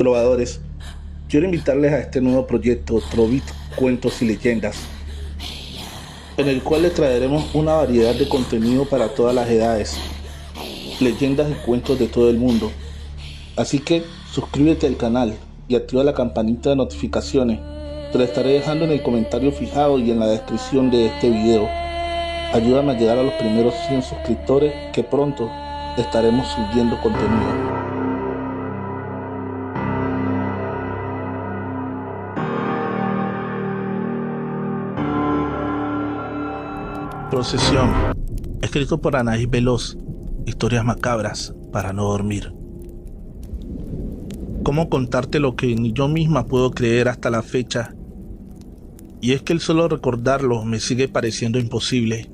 trovadores, quiero invitarles a este nuevo proyecto Trovit Cuentos y Leyendas, en el cual les traeremos una variedad de contenido para todas las edades, leyendas y cuentos de todo el mundo. Así que suscríbete al canal y activa la campanita de notificaciones. Te la estaré dejando en el comentario fijado y en la descripción de este video. Ayúdame a llegar a los primeros 100 suscriptores, que pronto estaremos subiendo contenido. Procesión, escrito por Anaís Veloz. Historias macabras para no dormir. ¿Cómo contarte lo que ni yo misma puedo creer hasta la fecha? Y es que el solo recordarlo me sigue pareciendo imposible.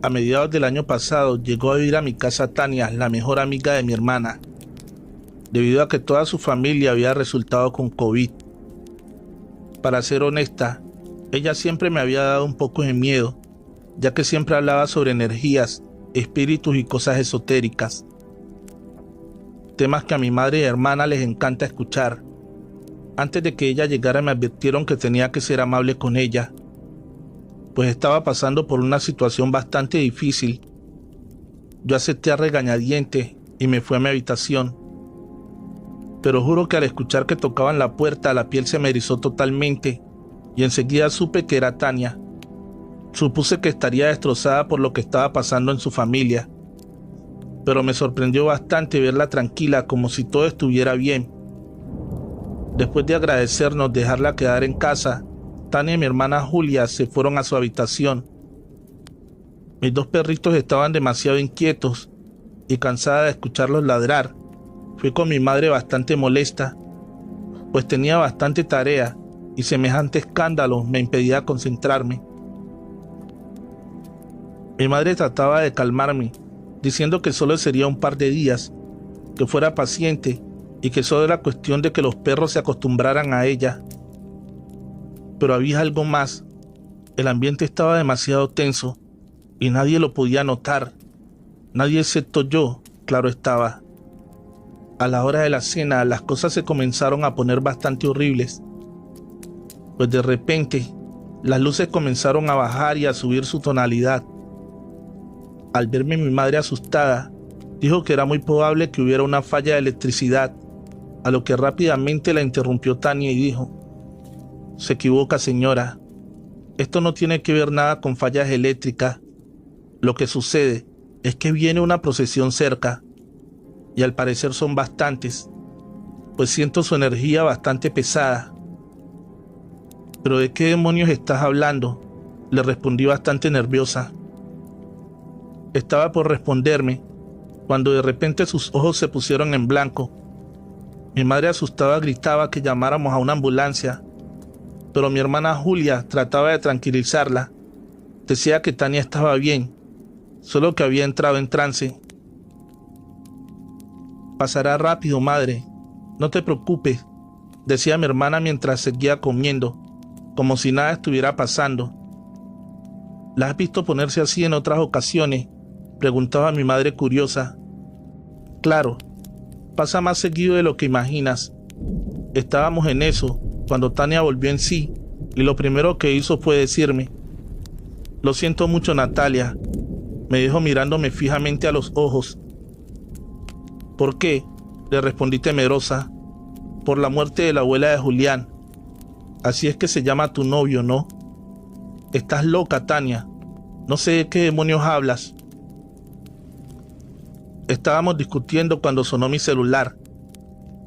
A mediados del año pasado llegó a vivir a mi casa Tania, la mejor amiga de mi hermana, debido a que toda su familia había resultado con COVID. Para ser honesta, ella siempre me había dado un poco de miedo, ya que siempre hablaba sobre energías, espíritus y cosas esotéricas. Temas que a mi madre y hermana les encanta escuchar. Antes de que ella llegara me advirtieron que tenía que ser amable con ella, pues estaba pasando por una situación bastante difícil. Yo acepté a regañadientes y me fui a mi habitación. Pero juro que al escuchar que tocaban la puerta, la piel se me erizó totalmente y enseguida supe que era Tania. Supuse que estaría destrozada por lo que estaba pasando en su familia, pero me sorprendió bastante verla tranquila, como si todo estuviera bien. Después de agradecernos dejarla quedar en casa, Tania y mi hermana Julia se fueron a su habitación. Mis dos perritos estaban demasiado inquietos y cansada de escucharlos ladrar. Fui con mi madre bastante molesta, pues tenía bastante tarea y semejante escándalo me impedía concentrarme. Mi madre trataba de calmarme, diciendo que solo sería un par de días, que fuera paciente y que solo era cuestión de que los perros se acostumbraran a ella. Pero había algo más. El ambiente estaba demasiado tenso y nadie lo podía notar. Nadie excepto yo, claro estaba. A la hora de la cena las cosas se comenzaron a poner bastante horribles, pues de repente las luces comenzaron a bajar y a subir su tonalidad. Al verme mi madre asustada, dijo que era muy probable que hubiera una falla de electricidad, a lo que rápidamente la interrumpió Tania y dijo: «Se equivoca, señora. Esto no tiene que ver nada con fallas eléctricas. Lo que sucede es que viene una procesión cerca, y al parecer son bastantes, pues siento su energía bastante pesada». «¿Pero de qué demonios estás hablando?», le respondí bastante nerviosa. Estaba por responderme, cuando de repente sus ojos se pusieron en blanco. Mi madre asustada gritaba que llamáramos a una ambulancia, pero mi hermana Julia trataba de tranquilizarla. Decía que Tania estaba bien, solo que había entrado en trance. «Pasará rápido, madre, no te preocupes», decía mi hermana mientras seguía comiendo, como si nada estuviera pasando. «¿La has visto ponerse así en otras ocasiones?», preguntaba mi madre curiosa. «Claro, pasa más seguido de lo que imaginas». Estábamos en eso cuando Tania volvió en sí y lo primero que hizo fue decirme: «Lo siento mucho, Natalia», me dijo mirándome fijamente a los ojos. «¿Por qué?», le respondí temerosa. «Por la muerte de la abuela de Julián. Así es que se llama tu novio, ¿no?». «Estás loca, Tania. No sé de qué demonios hablas». Estábamos discutiendo cuando sonó mi celular,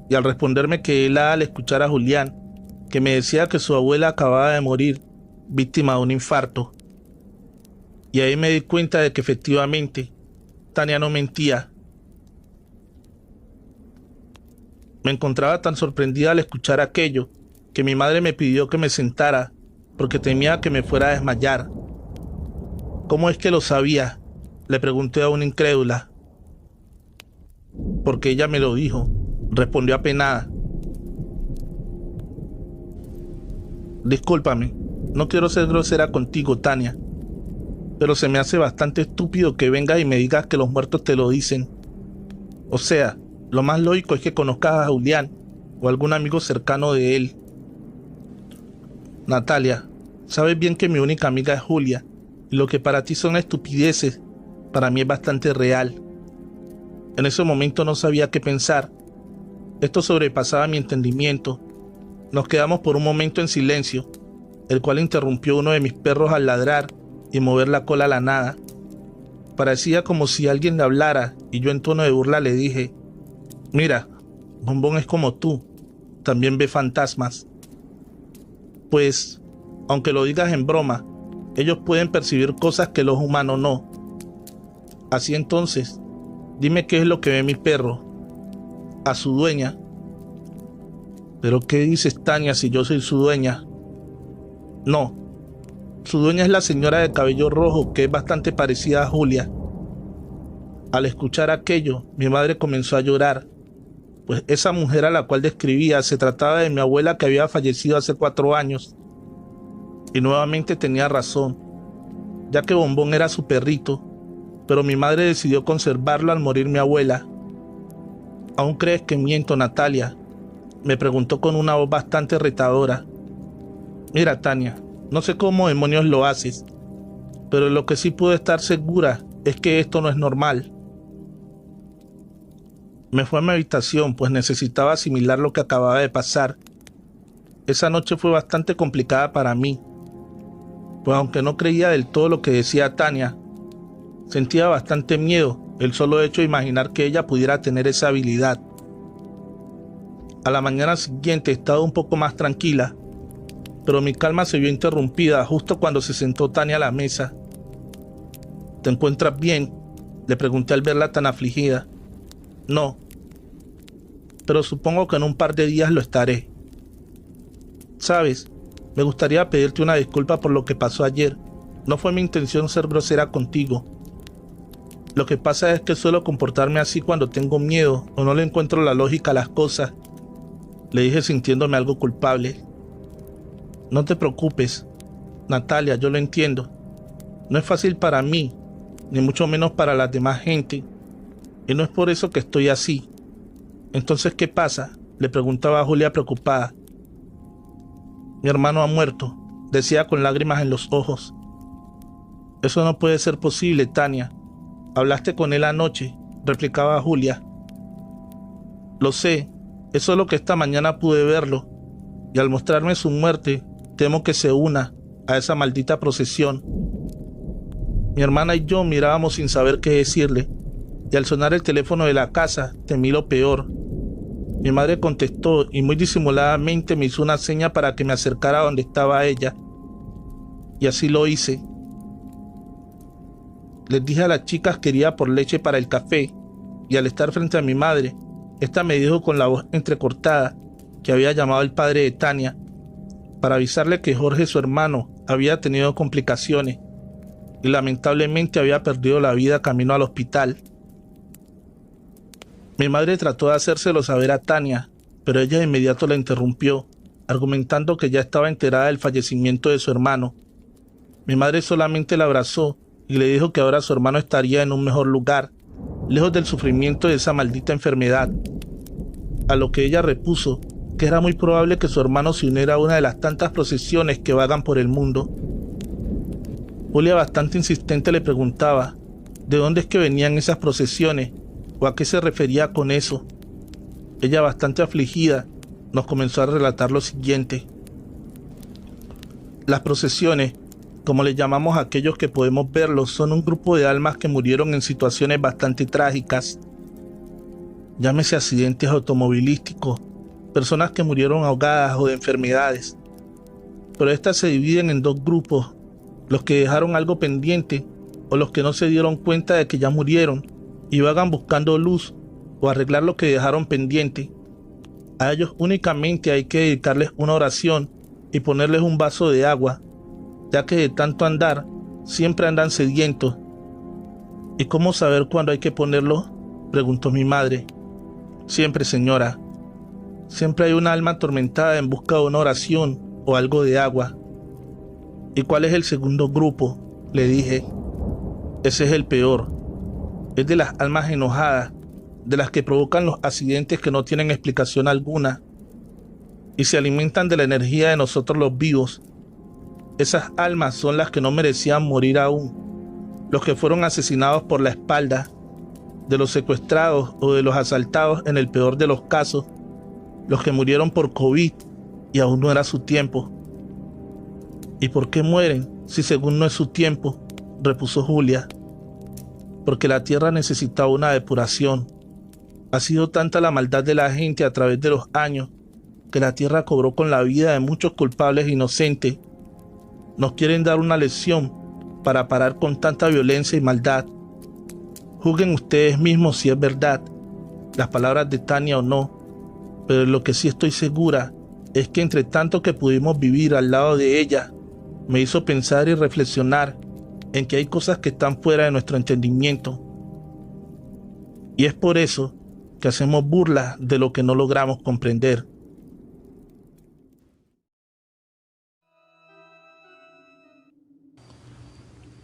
y al responderme quedé helada al escuchar a Julián, que me decía que su abuela acababa de morir, víctima de un infarto. Y ahí me di cuenta de que efectivamente Tania no mentía. Me encontraba tan sorprendida al escuchar aquello que mi madre me pidió que me sentara porque temía que me fuera a desmayar. «¿Cómo es que lo sabía?», le pregunté aún incrédula. «Porque ella me lo dijo», respondió apenada. «Discúlpame, no quiero ser grosera contigo, Tania, pero se me hace bastante estúpido que vengas y me digas que los muertos te lo dicen. O sea, Lo más lógico es que conozcas a Julián o algún amigo cercano de él. Natalia, sabes bien que mi única amiga es Julia, y lo que para ti son estupideces, para mí es bastante real. En ese momento no sabía qué pensar. Esto sobrepasaba mi entendimiento. Nos quedamos por un momento en silencio, el cual interrumpió uno de mis perros al ladrar y mover la cola a la nada. Parecía como si alguien le hablara y yo en tono de burla le dije: mira, Bombón es como tú, también ve fantasmas. Pues, aunque lo digas en broma, ellos pueden percibir cosas que los humanos no. Así entonces, dime qué es lo que ve mi perro. A su dueña. ¿Pero qué dices, Tania, si yo soy su dueña? No, su dueña es la señora de cabello rojo, que es bastante parecida a Julia. Al escuchar aquello, mi madre comenzó a llorar, pues esa mujer a la cual describía se trataba de mi abuela, que había fallecido hace 4 años. Y nuevamente tenía razón, ya que Bombón era su perrito, pero mi madre decidió conservarlo al morir mi abuela. ¿Aún crees que miento, Natalia?, me preguntó con una voz bastante retadora. Mira, Tania, no sé cómo demonios lo haces, pero lo que sí puedo estar segura es que esto no es normal. Me fui a mi habitación, pues necesitaba asimilar lo que acababa de pasar. Esa noche fue bastante complicada para mí, pues aunque no creía del todo lo que decía Tania, sentía bastante miedo el solo hecho de imaginar que ella pudiera tener esa habilidad. A la mañana siguiente estaba un poco más tranquila, pero mi calma se vio interrumpida justo cuando se sentó Tania a la mesa. ¿Te encuentras bien?, le pregunté al verla tan afligida. No, pero supongo que en un par de días lo estaré. Sabes, me gustaría pedirte una disculpa por lo que pasó ayer. No fue mi intención ser grosera contigo. Lo que pasa es que suelo comportarme así cuando tengo miedo o no le encuentro la lógica a las cosas, le dije sintiéndome algo culpable. No te preocupes, Natalia, yo lo entiendo. No es fácil para mí, ni mucho menos para la demás gente, y no es por eso que estoy así. Entonces, ¿qué pasa?, le preguntaba a Julia preocupada. Mi hermano ha muerto, decía con lágrimas en los ojos. Eso no puede ser posible, Tania. Hablaste con él anoche, replicaba Julia. Lo sé, es solo que esta mañana pude verlo, y al mostrarme su muerte, temo que se una a esa maldita procesión. Mi hermana y yo mirábamos sin saber qué decirle, y al sonar el teléfono de la casa, temí lo peor. Mi madre contestó y muy disimuladamente me hizo una seña para que me acercara a donde estaba ella, y así lo hice. Les dije a las chicas que iría por leche para el café, y al estar frente a mi madre, esta me dijo con la voz entrecortada que había llamado al padre de Tania para avisarle que Jorge, su hermano, había tenido complicaciones y lamentablemente había perdido la vida camino al hospital. Mi madre trató de hacérselo saber a Tania, pero ella de inmediato la interrumpió, argumentando que ya estaba enterada del fallecimiento de su hermano. Mi madre solamente la abrazó y le dijo que ahora su hermano estaría en un mejor lugar, lejos del sufrimiento de esa maldita enfermedad. A lo que ella repuso que era muy probable que su hermano se uniera a una de las tantas procesiones que vagan por el mundo. Julia, bastante insistente, le preguntaba de dónde es que venían esas procesiones o a qué se refería con eso. Ella, bastante afligida, nos comenzó a relatar lo siguiente. Las procesiones, como le llamamos a aquellos que podemos verlos, son un grupo de almas que murieron en situaciones bastante trágicas. Llámese accidentes automovilísticos, personas que murieron ahogadas o de enfermedades. Pero estas se dividen en 2 grupos, los que dejaron algo pendiente o los que no se dieron cuenta de que ya murieron y vagan buscando luz o arreglar lo que dejaron pendiente. A ellos únicamente hay que dedicarles una oración y ponerles un vaso de agua, ya que de tanto andar siempre andan sedientos. ¿Y cómo saber cuándo hay que ponerlo?, preguntó mi madre. Siempre, señora. Siempre hay una alma atormentada en busca de una oración o algo de agua. ¿Y cuál es el segundo grupo?, le dije. Ese es el peor. Es de las almas enojadas, de las que provocan los accidentes que no tienen explicación alguna y se alimentan de la energía de nosotros los vivos. Esas almas son las que no merecían morir aún, los que fueron asesinados por la espalda, de los secuestrados o de los asaltados en el peor de los casos, los que murieron por COVID y aún no era su tiempo. ¿Y por qué mueren si según no es su tiempo?, repuso Julia. Porque la tierra necesitaba una depuración. Ha sido tanta la maldad de la gente a través de los años que la tierra cobró con la vida de muchos culpables inocentes. Nos quieren dar una lección para parar con tanta violencia y maldad. Juzguen ustedes mismos si es verdad las palabras de Tania o no, pero lo que sí estoy segura es que entre tanto que pudimos vivir al lado de ella, me hizo pensar y reflexionar en que hay cosas que están fuera de nuestro entendimiento. Y es por eso que hacemos burla de lo que no logramos comprender.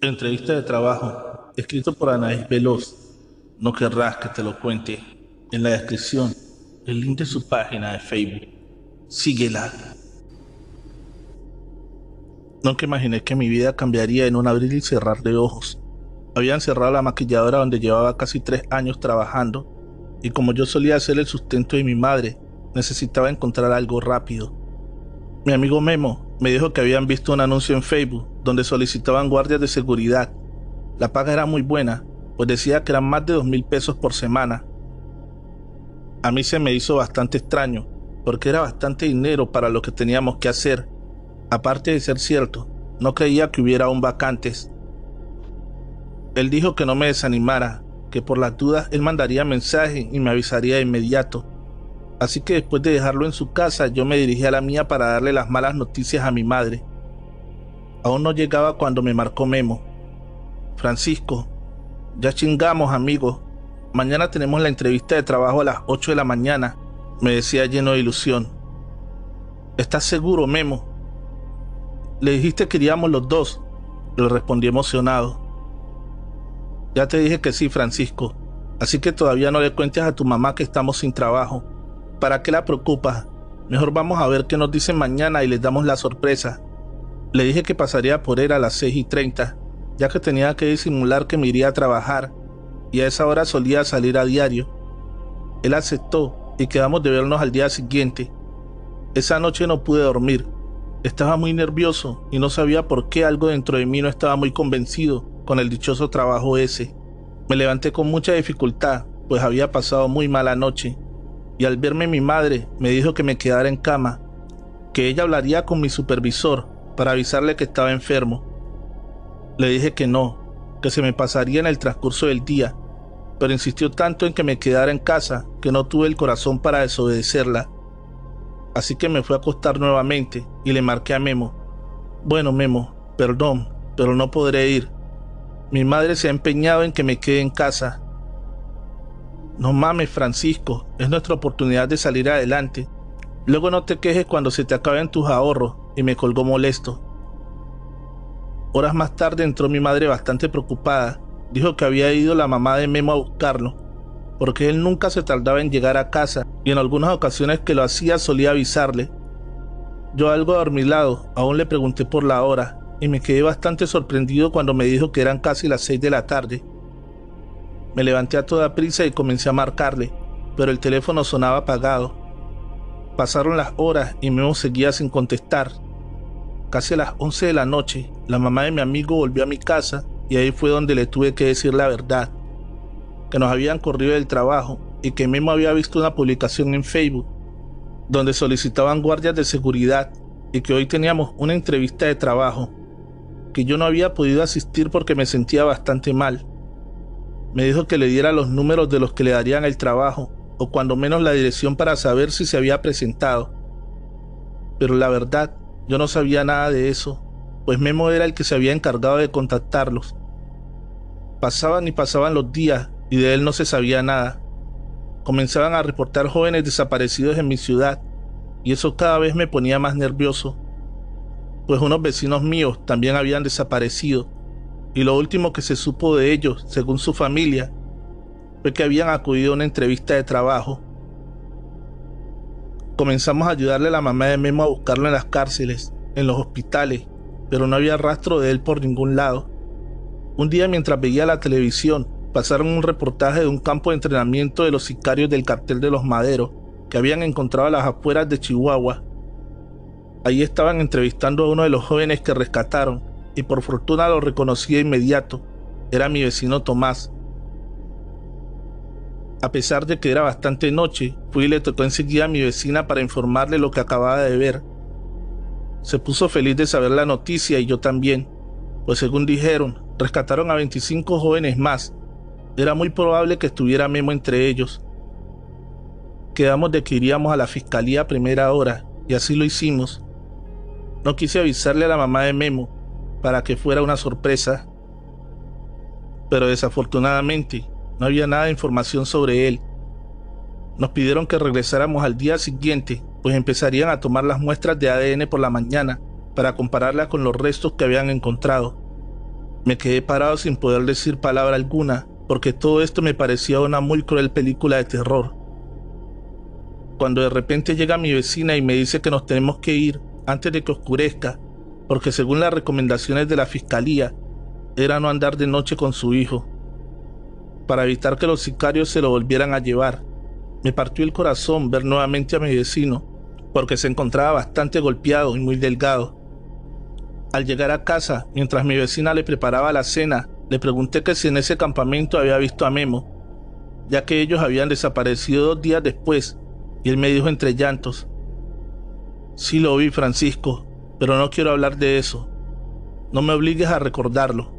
Entrevista de trabajo, escrito por Anaís Veloz. No querrás que te lo cuente. En la descripción, el link de su página de Facebook. Síguela. Nunca imaginé que mi vida cambiaría en un abrir y cerrar de ojos. Habían cerrado la maquilladora donde llevaba casi 3 años trabajando, y como yo solía ser el sustento de mi madre, necesitaba encontrar algo rápido. Mi amigo Memo me dijo que habían visto un anuncio en Facebook donde solicitaban guardias de seguridad. La paga era muy buena, pues decía que eran más de 2,000 pesos por semana. A mí se me hizo bastante extraño, porque era bastante dinero para lo que teníamos que hacer. Aparte de ser cierto, no creía que hubiera aún vacantes. Él dijo que no me desanimara, que por las dudas él mandaría mensaje y me avisaría de inmediato. Así que después de dejarlo en su casa, yo me dirigí a la mía para darle las malas noticias a mi madre. Aún no llegaba cuando me marcó Memo. Francisco, ya chingamos, amigo. Mañana tenemos la entrevista de trabajo a las 8 de la mañana, me decía lleno de ilusión. ¿Estás seguro, Memo? Le dijiste que iríamos los dos, le respondí emocionado. Ya te dije que sí, Francisco, así que todavía no le cuentes a tu mamá que estamos sin trabajo. ¿Para qué la preocupas? Mejor vamos a ver qué nos dicen mañana y les damos la sorpresa. Le dije que pasaría por él a las 6:30, ya que tenía que disimular que me iría a trabajar, y a esa hora solía salir a diario. Él aceptó y quedamos de vernos al día siguiente. Esa noche no pude dormir. Estaba muy nervioso y no sabía por qué algo dentro de mí no estaba muy convencido con el dichoso trabajo ese. Me levanté con mucha dificultad, pues había pasado muy mala noche, y al verme mi madre me dijo que me quedara en cama, que ella hablaría con mi supervisor para avisarle que estaba enfermo. Le dije que no, que se me pasaría en el transcurso del día, pero insistió tanto en que me quedara en casa que no tuve el corazón para desobedecerla. Así que me fui a acostar nuevamente y le marqué a Memo. Bueno, Memo, perdón, pero no podré ir. Mi madre se ha empeñado en que me quede en casa. No mames, Francisco, es nuestra oportunidad de salir adelante. Luego no te quejes cuando se te acaben tus ahorros, y me colgó molesto. Horas más tarde entró mi madre bastante preocupada. Dijo que había ido la mamá de Memo a buscarlo, porque él nunca se tardaba en llegar a casa y en algunas ocasiones que lo hacía solía avisarle. Yo, algo adormilado, aún le pregunté por la hora y me quedé bastante sorprendido cuando me dijo que eran casi las 6 de la tarde. Me levanté a toda prisa y comencé a marcarle, pero el teléfono sonaba apagado. Pasaron las horas y Memo seguía sin contestar. Casi a las 11 de la noche, la mamá de mi amigo volvió a mi casa y ahí fue donde le tuve que decir la verdad, que nos habían corrido del trabajo y que Memo había visto una publicación en Facebook donde solicitaban guardias de seguridad y que hoy teníamos una entrevista de trabajo, que yo no había podido asistir porque me sentía bastante mal. Me dijo que le diera los números de los que le darían el trabajo, o cuando menos la dirección para saber si se había presentado. Pero la verdad, yo no sabía nada de eso, pues Memo era el que se había encargado de contactarlos. Pasaban y pasaban los días y de él no se sabía nada. Comenzaban a reportar jóvenes desaparecidos en mi ciudad, y eso cada vez me ponía más nervioso, pues unos vecinos míos también habían desaparecido, y lo último que se supo de ellos, según su familia, fue que habían acudido a una entrevista de trabajo. Comenzamos a ayudarle a la mamá de Memo a buscarlo en las cárceles, en los hospitales, pero no había rastro de él por ningún lado. Un día, mientras veía la televisión, pasaron un reportaje de un campo de entrenamiento de los sicarios del cartel de los Maderos que habían encontrado a las afueras de Chihuahua. Ahí estaban entrevistando a uno de los jóvenes que rescataron y por fortuna lo reconocí de inmediato. Era mi vecino Tomás. A pesar de que era bastante noche, fui y le tocó enseguida a mi vecina para informarle lo que acababa de ver. Se puso feliz de saber la noticia y yo también, pues según dijeron, rescataron a 25 jóvenes más. Era muy probable que estuviera Memo entre ellos. Quedamos de que iríamos a la fiscalía a primera hora, y así lo hicimos. No quise avisarle a la mamá de Memo, para que fuera una sorpresa. Pero desafortunadamente, no había nada de información sobre él. Nos pidieron que regresáramos al día siguiente, pues empezarían a tomar las muestras de ADN por la mañana, para compararlas con los restos que habían encontrado. Me quedé parado sin poder decir palabra alguna, porque todo esto me parecía una muy cruel película de terror. Cuando de repente llega mi vecina y me dice que nos tenemos que ir antes de que oscurezca, porque según las recomendaciones de la fiscalía, era no andar de noche con su hijo, para evitar que los sicarios se lo volvieran a llevar. Me partió el corazón ver nuevamente a mi vecino, porque se encontraba bastante golpeado y muy delgado. Al llegar a casa, mientras mi vecina le preparaba la cena, le pregunté que si en ese campamento había visto a Memo, ya que ellos habían desaparecido 2 días después, y él me dijo entre llantos: sí lo vi, Francisco, pero no quiero hablar de eso. No me obligues a recordarlo.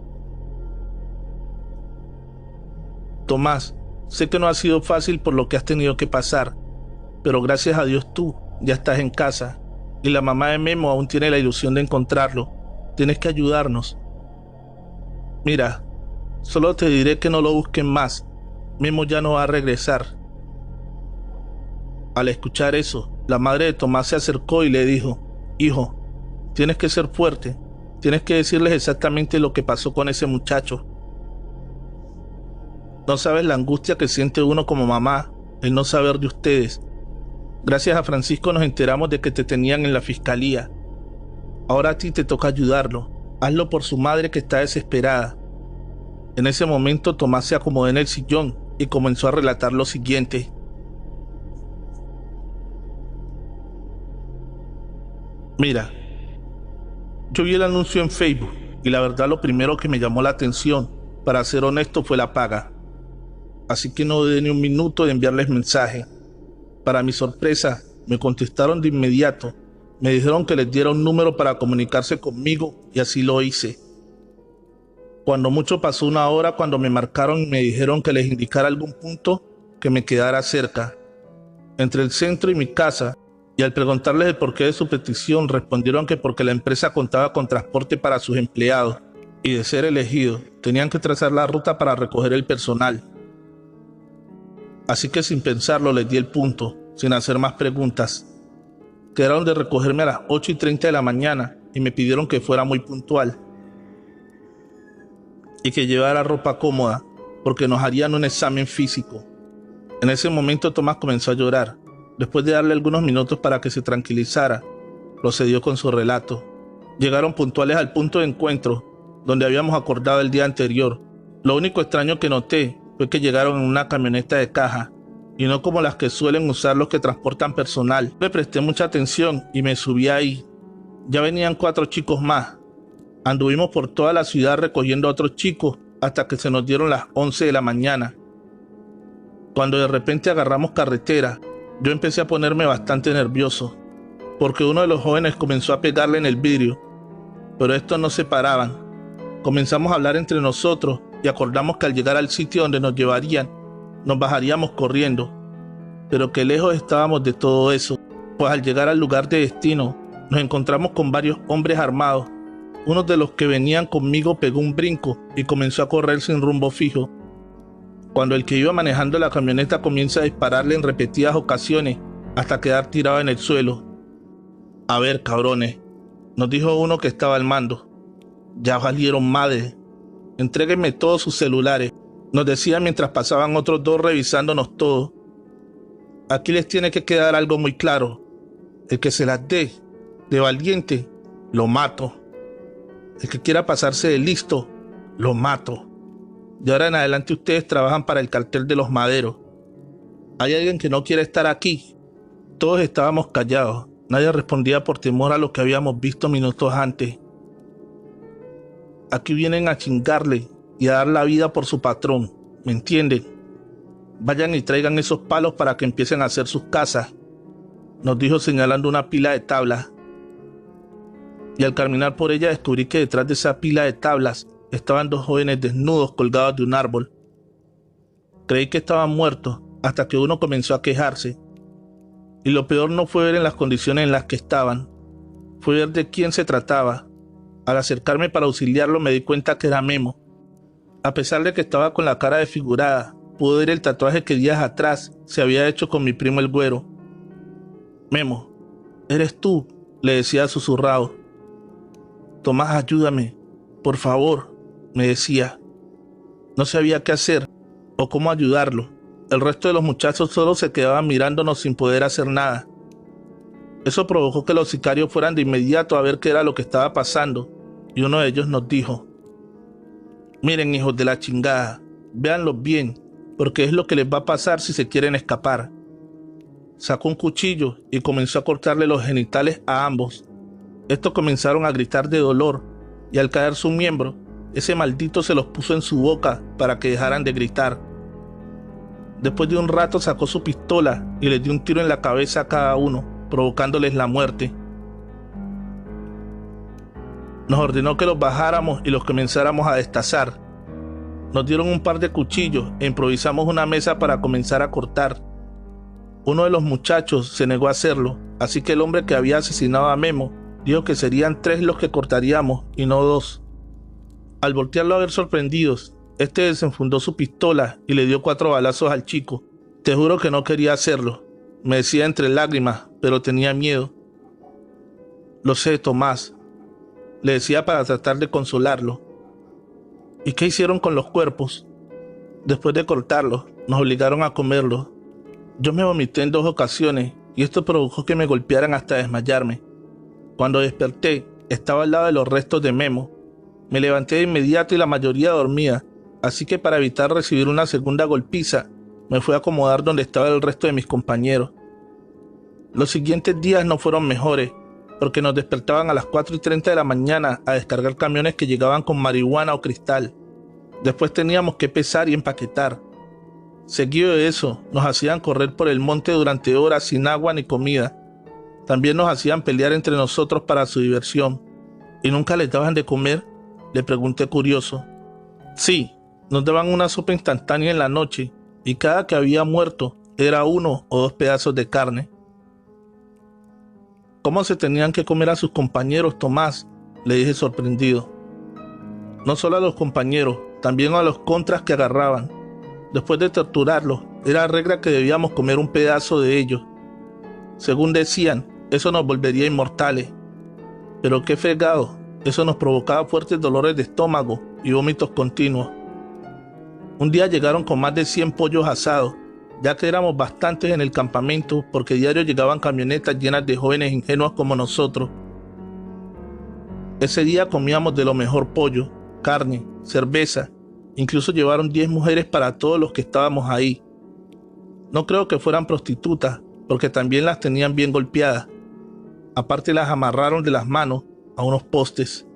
Tomás, sé que no ha sido fácil por lo que has tenido que pasar, pero gracias a Dios tú ya estás en casa, y la mamá de Memo aún tiene la ilusión de encontrarlo. Tienes que ayudarnos. Mira, solo te diré que no lo busquen más. Memo ya no va a regresar. Al escuchar eso, la madre de Tomás se acercó y le dijo: hijo, tienes que ser fuerte. Tienes que decirles exactamente lo que pasó con ese muchacho. No sabes la angustia que siente uno como mamá, el no saber de ustedes. Gracias a Francisco nos enteramos de que te tenían en la fiscalía. Ahora a ti te toca ayudarlo. Hazlo por su madre que está desesperada. En ese momento Tomás se acomodó en el sillón y comenzó a relatar lo siguiente. Mira, yo vi el anuncio en Facebook y la verdad lo primero que me llamó la atención, para ser honesto, fue la paga. Así que no dudé ni un minuto de enviarles mensaje. Para mi sorpresa, me contestaron de inmediato. Me dijeron que les diera un número para comunicarse conmigo y así lo hice. Cuando mucho pasó 1 hora cuando me marcaron y me dijeron que les indicara algún punto que me quedara cerca, entre el centro y mi casa, y al preguntarles el porqué de su petición respondieron que porque la empresa contaba con transporte para sus empleados y de ser elegidos tenían que trazar la ruta para recoger el personal. Así que sin pensarlo les di el punto, sin hacer más preguntas. Quedaron de recogerme a las 8:30 de la mañana y me pidieron que fuera muy puntual y que llevara ropa cómoda porque nos harían un examen físico. En ese momento Tomás comenzó a llorar. Después de darle algunos minutos para que se tranquilizara, procedió con su relato. Llegaron puntuales al punto de encuentro donde habíamos acordado el día anterior. Lo único extraño que noté fue que llegaron en una camioneta de caja y no como las que suelen usar los que transportan personal. Le presté mucha atención y me subí ahí. Ya venían 4 chicos más. Anduvimos por toda la ciudad recogiendo a otros chicos hasta que se nos dieron las 11 de la mañana. Cuando de repente agarramos carretera, yo empecé a ponerme bastante nervioso, porque uno de los jóvenes comenzó a pegarle en el vidrio, pero estos no se paraban. Comenzamos a hablar entre nosotros y acordamos que al llegar al sitio donde nos llevarían, nos bajaríamos corriendo, pero que lejos estábamos de todo eso, pues al llegar al lugar de destino, nos encontramos con varios hombres armados. Uno de los que venían conmigo pegó un brinco y comenzó a correr sin rumbo fijo, cuando el que iba manejando la camioneta comienza a dispararle en repetidas ocasiones hasta quedar tirado en el suelo. A ver, cabrones, nos dijo uno que estaba al mando, ya valieron madre. Entréguenme todos sus celulares, Nos decía mientras pasaban otros dos revisándonos todo. Aquí les tiene que quedar algo muy claro. El que se las dé de valiente, lo mato. El que quiera pasarse de listo, lo mato. De ahora en adelante ustedes trabajan para el cartel de los maderos. ¿Hay alguien que no quiere estar aquí? Todos estábamos callados. Nadie respondía por temor a lo que habíamos visto minutos antes. Aquí vienen a chingarle y a dar la vida por su patrón, ¿me entienden? Vayan y traigan esos palos para que empiecen a hacer sus casas, nos dijo señalando una pila de tablas. Y al caminar por ella descubrí que detrás de esa pila de tablas estaban dos jóvenes desnudos colgados de un árbol. Creí que estaban muertos hasta que uno comenzó a quejarse. Y lo peor no fue ver en las condiciones en las que estaban, fue ver de quién se trataba. Al acercarme para auxiliarlo me di cuenta que era Memo. A pesar de que estaba con la cara desfigurada, pude ver el tatuaje que días atrás se había hecho con mi primo el Güero. Memo, ¿eres tú?, le decía susurrado. Tomás, ayúdame, por favor, me decía. No sabía qué hacer o cómo ayudarlo. El resto de los muchachos solo se quedaban mirándonos sin poder hacer nada. Eso provocó que los sicarios fueran de inmediato a ver qué era lo que estaba pasando, y uno de ellos nos dijo: miren, hijos de la chingada, véanlos bien, porque es lo que les va a pasar si se quieren escapar. Sacó un cuchillo y comenzó a cortarle los genitales a ambos. Estos comenzaron a gritar de dolor, y al caer su miembro, ese maldito se los puso en su boca para que dejaran de gritar. Después de un rato sacó su pistola y les dio un tiro en la cabeza a cada uno, provocándoles la muerte. Nos ordenó que los bajáramos y los comenzáramos a destazar. Nos dieron un par de cuchillos e improvisamos una mesa para comenzar a cortar. Uno de los muchachos se negó a hacerlo, así que el hombre que había asesinado a Memo dijo que serían 3 los que cortaríamos y no 2. Al voltearlo a ver sorprendidos, este desenfundó su pistola y le dio 4 balazos al chico. Te juro que no quería hacerlo, me decía entre lágrimas, pero tenía miedo. Lo sé, Tomás, le decía para tratar de consolarlo. ¿Y qué hicieron con los cuerpos? Después de cortarlos, nos obligaron a comerlos. Yo me vomité en 2 ocasiones y esto provocó que me golpearan hasta desmayarme. Cuando desperté, estaba al lado de los restos de Memo. Me levanté de inmediato y la mayoría dormía, así que para evitar recibir una segunda golpiza, me fui a acomodar donde estaba el resto de mis compañeros. Los siguientes días no fueron mejores, porque nos despertaban a las 4:30 de la mañana a descargar camiones que llegaban con marihuana o cristal. Después teníamos que pesar y empaquetar. Seguido de eso, nos hacían correr por el monte durante horas sin agua ni comida. También nos hacían pelear entre nosotros para su diversión. ¿Y nunca les daban de comer?, le pregunté curioso. Sí, nos daban una sopa instantánea en la noche, y cada que había muerto era 1 o 2 pedazos de carne. ¿Cómo se tenían que comer a sus compañeros, Tomás?, le dije sorprendido. No solo a los compañeros, también a los contras que agarraban. Después de torturarlos, era regla que debíamos comer un pedazo de ellos. Según decían, eso nos volvería inmortales. Pero qué fregado, eso nos provocaba fuertes dolores de estómago y vómitos continuos. Un día llegaron con más de 100 pollos asados, ya que éramos bastantes en el campamento porque diario llegaban camionetas llenas de jóvenes ingenuos como nosotros. Ese día comíamos de lo mejor: pollo, carne, cerveza. Incluso llevaron 10 mujeres para todos los que estábamos ahí. No creo que fueran prostitutas, porque también las tenían bien golpeadas. Aparte las amarraron de las manos a unos postes.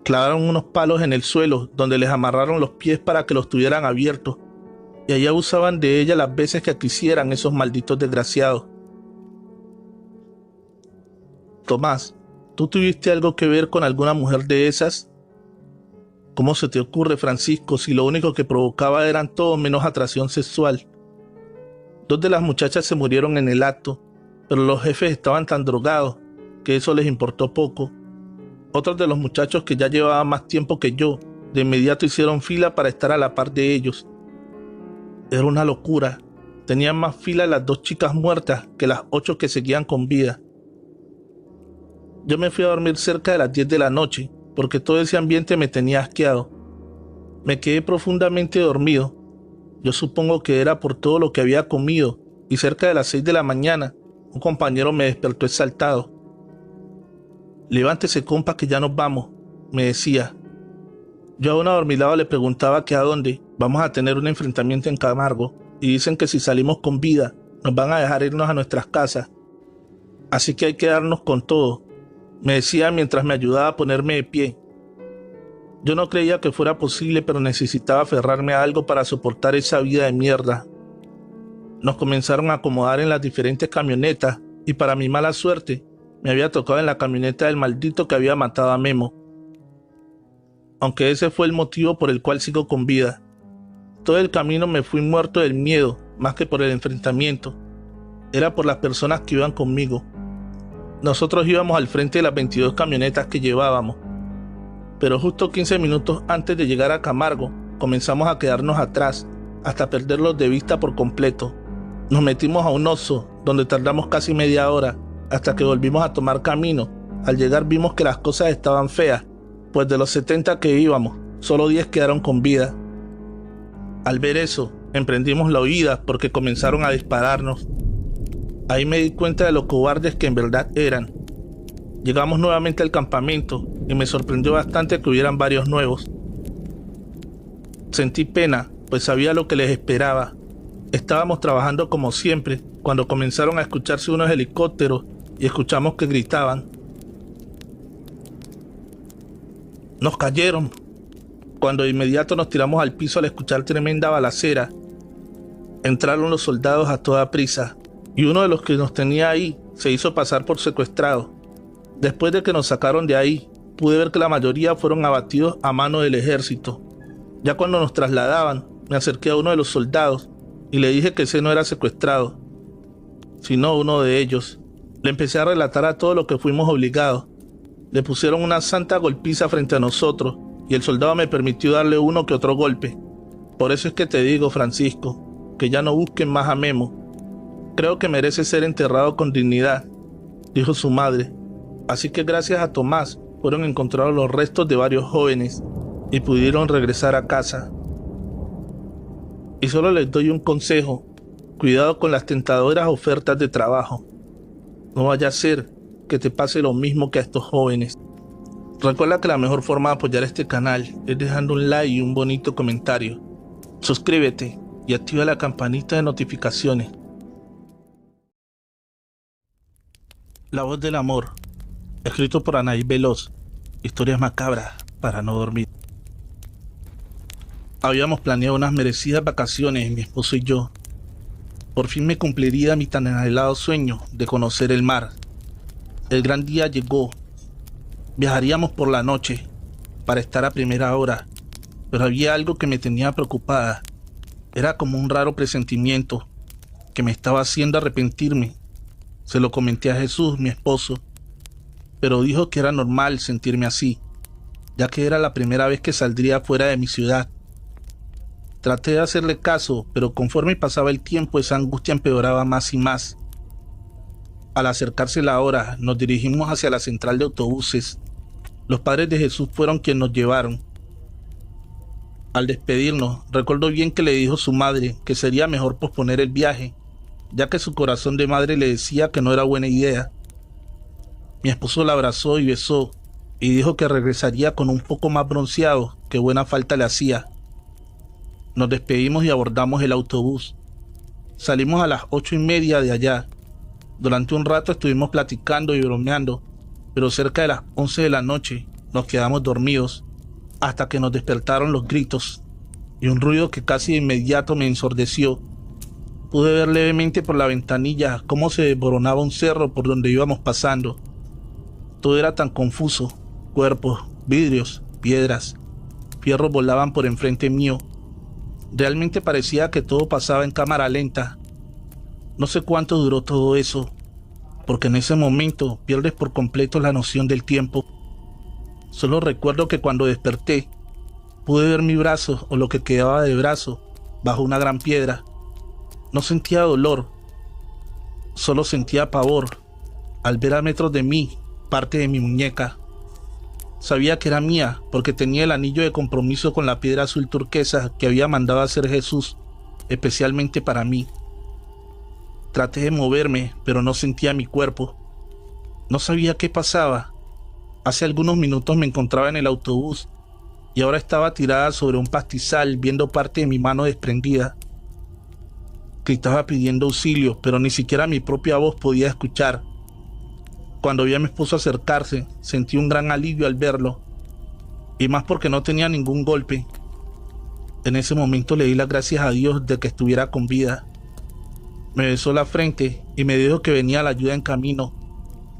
Clavaron unos palos en el suelo donde les amarraron los pies para que los tuvieran abiertos. Y allá abusaban de ellas las veces que quisieran esos malditos desgraciados. Tomás, ¿tú tuviste algo que ver con alguna mujer de esas? ¿Cómo se te ocurre, Francisco, si lo único que provocaba eran todo menos atracción sexual? 2 de las muchachas se murieron en el acto, pero los jefes estaban tan drogados que eso les importó poco. Otros de los muchachos que ya llevaban más tiempo que yo, de inmediato hicieron fila para estar a la par de ellos. Era una locura. Tenían más fila las 2 chicas muertas que las 8 que seguían con vida. Yo me fui a dormir cerca de las 10 de la noche, porque todo ese ambiente me tenía asqueado. Me quedé profundamente dormido Yo supongo que era por todo lo que había comido, y cerca de las 6 de la mañana, un compañero me despertó exaltado. «Levántese, compa, que ya nos vamos», me decía. Yo aún adormilado le preguntaba que a dónde. «Vamos a tener un enfrentamiento en Camargo, y dicen que si salimos con vida, nos van a dejar irnos a nuestras casas. Así que hay que darnos con todo», me decía mientras me ayudaba a ponerme de pie. Yo no creía que fuera posible, pero necesitaba aferrarme a algo para soportar esa vida de mierda. Nos comenzaron a acomodar en las diferentes camionetas y para mi mala suerte, me había tocado en la camioneta del maldito que había matado a Memo. Aunque ese fue el motivo por el cual sigo con vida. Todo el camino me fui muerto del miedo, más que por el enfrentamiento. Era por las personas que iban conmigo. Nosotros íbamos al frente de las 22 camionetas que llevábamos. Pero justo 15 minutos antes de llegar a Camargo, comenzamos a quedarnos atrás, hasta perderlos de vista por completo. Nos metimos a un oso, donde tardamos casi media hora, hasta que volvimos a tomar camino. Al llegar vimos que las cosas estaban feas, pues de los 70 que íbamos, solo 10 quedaron con vida. Al ver eso, emprendimos la huida porque comenzaron a dispararnos. Ahí me di cuenta de lo cobardes que en verdad eran. Llegamos nuevamente al campamento y me sorprendió bastante que hubieran varios nuevos. Sentí pena, pues sabía lo que les esperaba. Estábamos trabajando como siempre, cuando comenzaron a escucharse unos helicópteros y escuchamos que gritaban. «Nos cayeron», cuando de inmediato nos tiramos al piso al escuchar tremenda balacera. Entraron los soldados a toda prisa, y uno de los que nos tenía ahí se hizo pasar por secuestrado. Después de que nos sacaron de ahí, pude ver que la mayoría fueron abatidos a mano del ejército. Ya cuando nos trasladaban, me acerqué a uno de los soldados y le dije que ese no era secuestrado, sino uno de ellos. Le empecé a relatar a todo lo que fuimos obligados. Le pusieron una santa golpiza frente a nosotros y el soldado me permitió darle uno que otro golpe. Por eso es que te digo, Francisco, que ya no busquen más a Memo. Creo que merece ser enterrado con dignidad», dijo su madre. Así que gracias a Tomás fueron encontrados los restos de varios jóvenes y pudieron regresar a casa. Y solo les doy un consejo: cuidado con las tentadoras ofertas de trabajo. No vaya a ser que te pase lo mismo que a estos jóvenes. Recuerda que la mejor forma de apoyar este canal es dejando un like y un bonito comentario. Suscríbete y activa la campanita de notificaciones. La voz del amor, escrito por Anaí Veloz. Historias macabras para no dormir. Habíamos planeado unas merecidas vacaciones, mi esposo y yo. Por fin me cumpliría mi tan anhelado sueño de conocer el mar. El gran día llegó. Viajaríamos por la noche para estar a primera hora, pero había algo que me tenía preocupada. Era como un raro presentimiento que me estaba haciendo arrepentirme. Se lo comenté a Jesús, mi esposo, pero dijo que era normal sentirme así, ya que era la primera vez que saldría fuera de mi ciudad. Traté de hacerle caso, pero conforme pasaba el tiempo esa angustia empeoraba más y más. Al acercarse la hora, nos dirigimos hacia la central de autobuses. Los padres de Jesús fueron quienes nos llevaron. Al despedirnos, recuerdo bien que le dijo su madre que sería mejor posponer el viaje, ya que su corazón de madre le decía que no era buena idea. Mi esposo la abrazó y besó, y dijo que regresaría con un poco más bronceado, que buena falta le hacía. Nos despedimos y abordamos el autobús. Salimos a las 8:30 de allá. Durante un rato estuvimos platicando y bromeando, pero cerca de las 11 de la noche nos quedamos dormidos, hasta que nos despertaron los gritos y un ruido que casi de inmediato me ensordeció. Pude ver levemente por la ventanilla cómo se desboronaba un cerro por donde íbamos pasando. Todo era tan confuso: cuerpos, vidrios, piedras, fierros volaban por enfrente mío. Realmente parecía que todo pasaba en cámara lenta. No sé cuánto duró todo eso, porque en ese momento pierdes por completo la noción del tiempo. Solo recuerdo que cuando desperté, pude ver mi brazo, o lo que quedaba de brazo, bajo una gran piedra. No sentía dolor, solo sentía pavor al ver a metros de mí parte de mi muñeca. Sabía que era mía porque tenía el anillo de compromiso con la piedra azul turquesa que había mandado a hacer Jesús. especialmente para mí. Traté de moverme, pero no sentía mi cuerpo. No sabía qué pasaba. Hace algunos minutos me encontraba en el autobús y ahora estaba tirada sobre un pastizal viendo parte de mi mano desprendida. Gritaba pidiendo auxilio, pero ni siquiera mi propia voz podía escuchar. Cuando vi a mi esposo acercarse, sentí un gran alivio al verlo, y más porque no tenía ningún golpe. En ese momento le di las gracias a Dios de que estuviera con vida. Me besó la frente y me dijo que venía la ayuda en camino,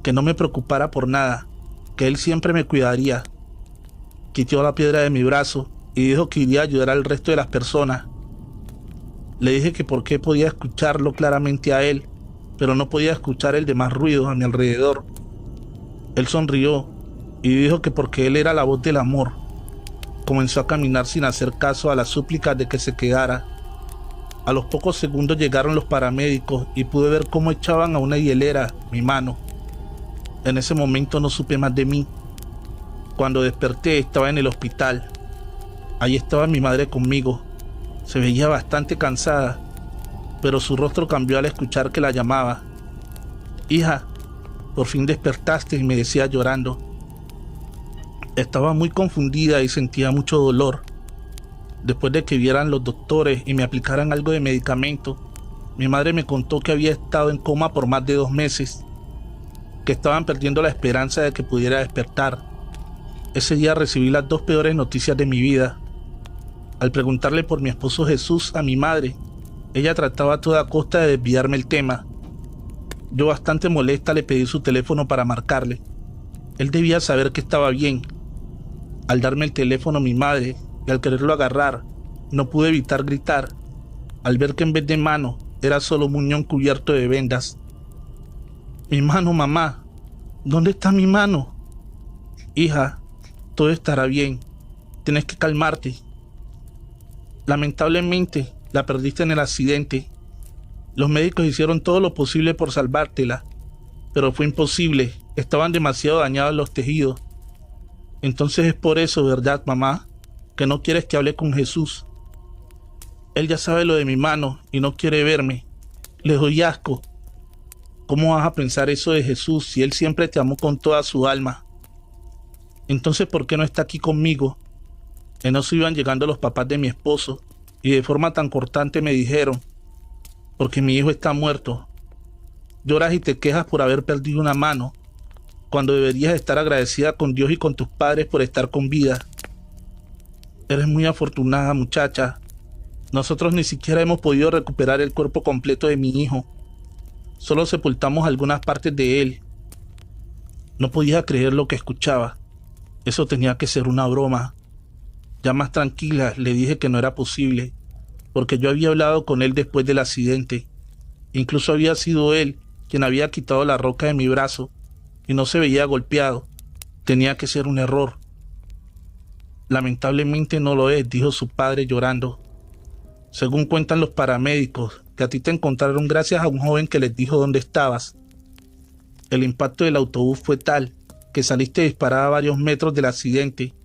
que no me preocupara por nada, que él siempre me cuidaría. Quitó la piedra de mi brazo y dijo que iría a ayudar al resto de las personas. Le dije que por qué podía escucharlo claramente a él, pero no podía escuchar el demás ruidos a mi alrededor. Él sonrió y dijo que porque él era la voz del amor. Comenzó a caminar sin hacer caso a las súplicas de que se quedara. A los pocos segundos llegaron los paramédicos y pude ver cómo echaban a una hielera mi mano. En ese momento no supe más de mí. Cuando desperté estaba en el hospital. Allí estaba mi madre conmigo. Se veía bastante cansada, pero su rostro cambió al escuchar que la llamaba. Hija, por fin despertaste, y me decía llorando. Estaba muy confundida y sentía mucho dolor. Después de que vieran los doctores y me aplicaran algo de medicamento, mi madre me contó que había estado en coma por más de 2 meses, que estaban perdiendo la esperanza de que pudiera despertar. Ese día recibí las 2 peores noticias de mi vida. Al preguntarle por mi esposo Jesús a mi madre, ella trataba a toda costa de desviarme el tema. Yo, bastante molesta, le pedí su teléfono para marcarle. Él debía saber que estaba bien. Al darme el teléfono mi madre, y al quererlo agarrar, no pude evitar gritar, al ver que en vez de mano, era solo un muñón cubierto de vendas. Mi mano, mamá. ¿Dónde está mi mano? Hija, todo estará bien. Tienes que calmarte. Lamentablemente, la perdiste en el accidente. Los médicos hicieron todo lo posible por salvártela, pero fue imposible. Estaban demasiado dañados los tejidos. Entonces es por eso, ¿verdad, mamá? Que no quieres que hable con Jesús. Él ya sabe lo de mi mano y no quiere verme. Le doy asco. ¿Cómo vas a pensar eso de Jesús si Él siempre te amó con toda su alma? Entonces, ¿por qué no está aquí conmigo? En eso iban llegando los papás de mi esposo y de forma tan cortante me dijeron: porque mi hijo está muerto. Lloras y te quejas por haber perdido una mano, cuando deberías estar agradecida con Dios y con tus padres por estar con vida. Eres muy afortunada, muchacha. Nosotros ni siquiera hemos podido recuperar el cuerpo completo de mi hijo. Solo sepultamos algunas partes de él. No podía creer lo que escuchaba. Eso tenía que ser una broma. Ya más tranquila, le dije que no era posible, porque yo había hablado con él después del accidente. Incluso había sido él quien había quitado la roca de mi brazo y no se veía golpeado. Tenía que ser un error. Lamentablemente no lo es, dijo su padre llorando. Según cuentan los paramédicos, que a ti te encontraron gracias a un joven que les dijo dónde estabas. El impacto del autobús fue tal que saliste disparada a varios metros del accidente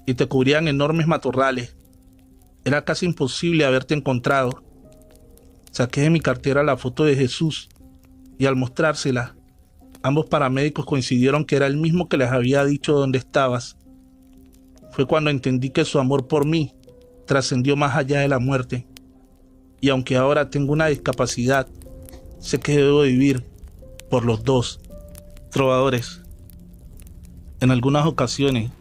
y te cubrían enormes matorrales. Era casi imposible haberte encontrado. Saqué de mi cartera la foto de Jesús y al mostrársela, ambos paramédicos coincidieron que era el mismo que les había dicho dónde estabas. Fue cuando entendí que su amor por mí trascendió más allá de la muerte. Y aunque ahora tengo una discapacidad, sé que debo vivir por los dos. Trovadores, en algunas ocasiones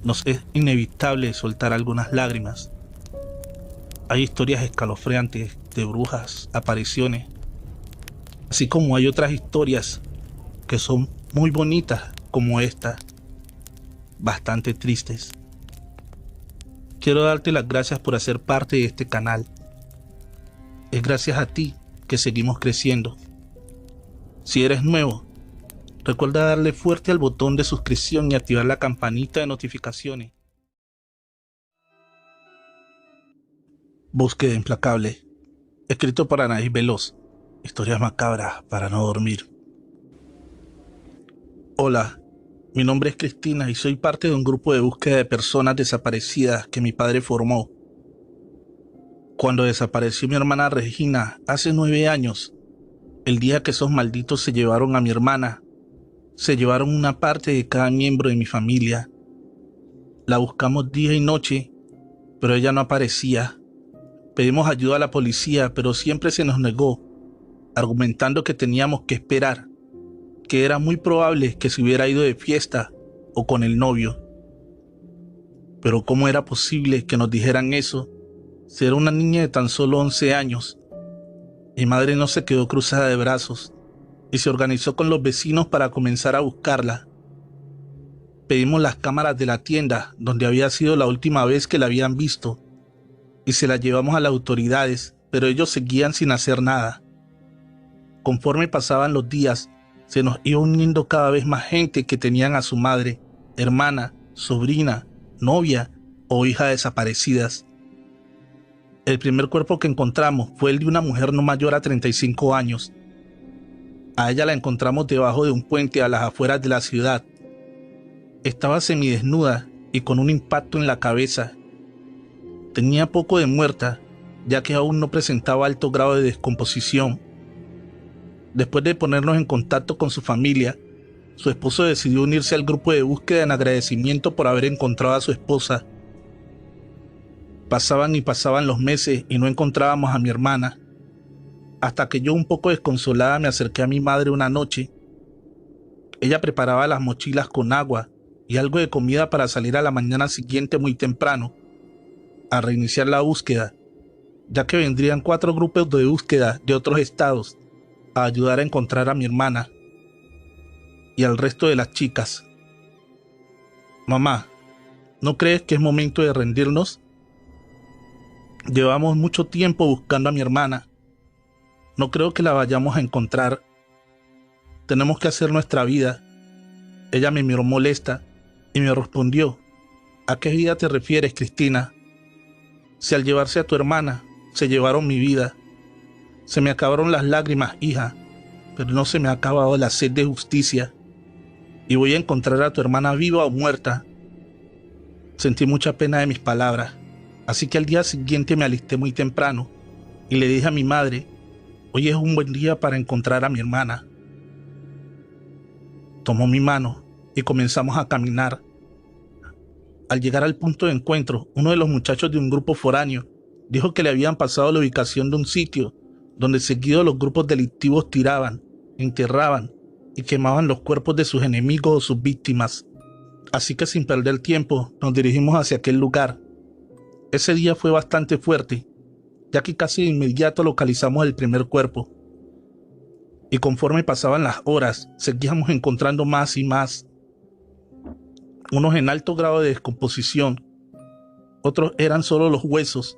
nos es inevitable soltar algunas lágrimas. Hay historias escalofriantes de brujas, apariciones, así como hay otras historias que son muy bonitas como esta, bastante tristes. Quiero darte las gracias por hacer parte de este canal. Es gracias a ti que seguimos creciendo. Si eres nuevo, recuerda darle fuerte al botón de suscripción y activar la campanita de notificaciones. Búsqueda implacable. Escrito por Anaís Veloz. Historias macabras para no dormir. Hola, mi nombre es Cristina y soy parte de un grupo de búsqueda de personas desaparecidas que mi padre formó. Cuando desapareció mi hermana Regina hace 9 años, el día que esos malditos se llevaron a mi hermana, se llevaron una parte de cada miembro de mi familia. La buscamos día y noche, pero ella no aparecía. Pedimos ayuda a la policía, pero siempre se nos negó, argumentando que teníamos que esperar, que era muy probable que se hubiera ido de fiesta o con el novio. Pero ¿cómo era posible que nos dijeran eso? Si era una niña de tan solo 11 años. Mi madre no se quedó cruzada de brazos y se organizó con los vecinos para comenzar a buscarla. Pedimos las cámaras de la tienda donde había sido la última vez que la habían visto y se las llevamos a las autoridades, pero ellos seguían sin hacer nada. Conforme pasaban los días, se nos iba uniendo cada vez más gente que tenían a su madre, hermana, sobrina, novia o hija desaparecidas. El primer cuerpo que encontramos fue el de una mujer no mayor a 35 años. A ella la encontramos debajo de un puente a las afueras de la ciudad. Estaba semidesnuda y con un impacto en la cabeza. Tenía poco de muerta, ya que aún no presentaba alto grado de descomposición. Después de ponernos en contacto con su familia, su esposo decidió unirse al grupo de búsqueda en agradecimiento por haber encontrado a su esposa. Pasaban y pasaban los meses y no encontrábamos a mi hermana, hasta que yo, un poco desconsolada, me acerqué a mi madre una noche. Ella preparaba las mochilas con agua y algo de comida para salir a la mañana siguiente muy temprano, a reiniciar la búsqueda, ya que vendrían 4 grupos de búsqueda de otros estados a ayudar a encontrar a mi hermana y al resto de las chicas. Mamá, ¿no crees que es momento de rendirnos? Llevamos mucho tiempo buscando a mi hermana. No creo que la vayamos a encontrar. Tenemos que hacer nuestra vida. Ella me miró molesta y me respondió: ¿a qué vida te refieres, Cristina? Si al llevarse a tu hermana, se llevaron mi vida. Se me acabaron las lágrimas, hija, pero no se me ha acabado la sed de justicia. Y voy a encontrar a tu hermana viva o muerta. Sentí mucha pena de mis palabras. Así que al día siguiente me alisté muy temprano y le dije a mi madre: hoy es un buen día para encontrar a mi hermana. Tomó mi mano y comenzamos a caminar. Al llegar al punto de encuentro, uno de los muchachos de un grupo foráneo dijo que le habían pasado la ubicación de un sitio donde seguido los grupos delictivos tiraban, enterraban y quemaban los cuerpos de sus enemigos o sus víctimas. Así que sin perder tiempo nos dirigimos hacia aquel lugar. Ese día fue bastante fuerte, ya que casi de inmediato localizamos el primer cuerpo. Y conforme pasaban las horas, seguíamos encontrando más y más. Unos en alto grado de descomposición, otros eran solo los huesos,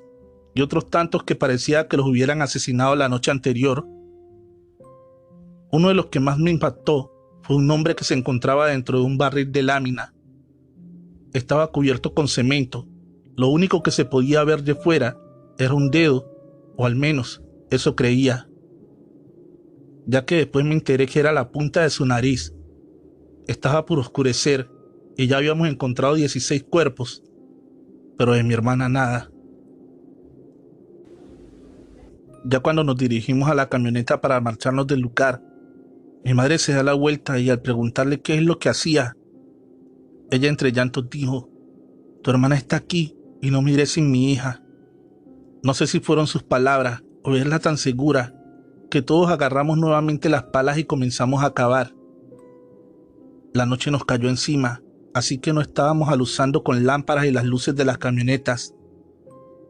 y otros tantos que parecía que los hubieran asesinado la noche anterior. Uno de los que más me impactó fue un hombre que se encontraba dentro de un barril de lámina. Estaba cubierto con cemento. Lo único que se podía ver de fuera era un dedo, o al menos eso creía, ya que después me enteré que era la punta de su nariz. Estaba por oscurecer y ya habíamos encontrado 16 cuerpos, pero de mi hermana nada. Ya cuando nos dirigimos a la camioneta para marcharnos del lugar, mi madre se da la vuelta y al preguntarle qué es lo que hacía, ella entre llantos dijo: tu hermana está aquí y no me iré sin mi hija. No sé si fueron sus palabras o verla tan segura que todos agarramos nuevamente las palas y comenzamos a cavar. La noche nos cayó encima, así que no estábamos aluzando con lámparas y las luces de las camionetas.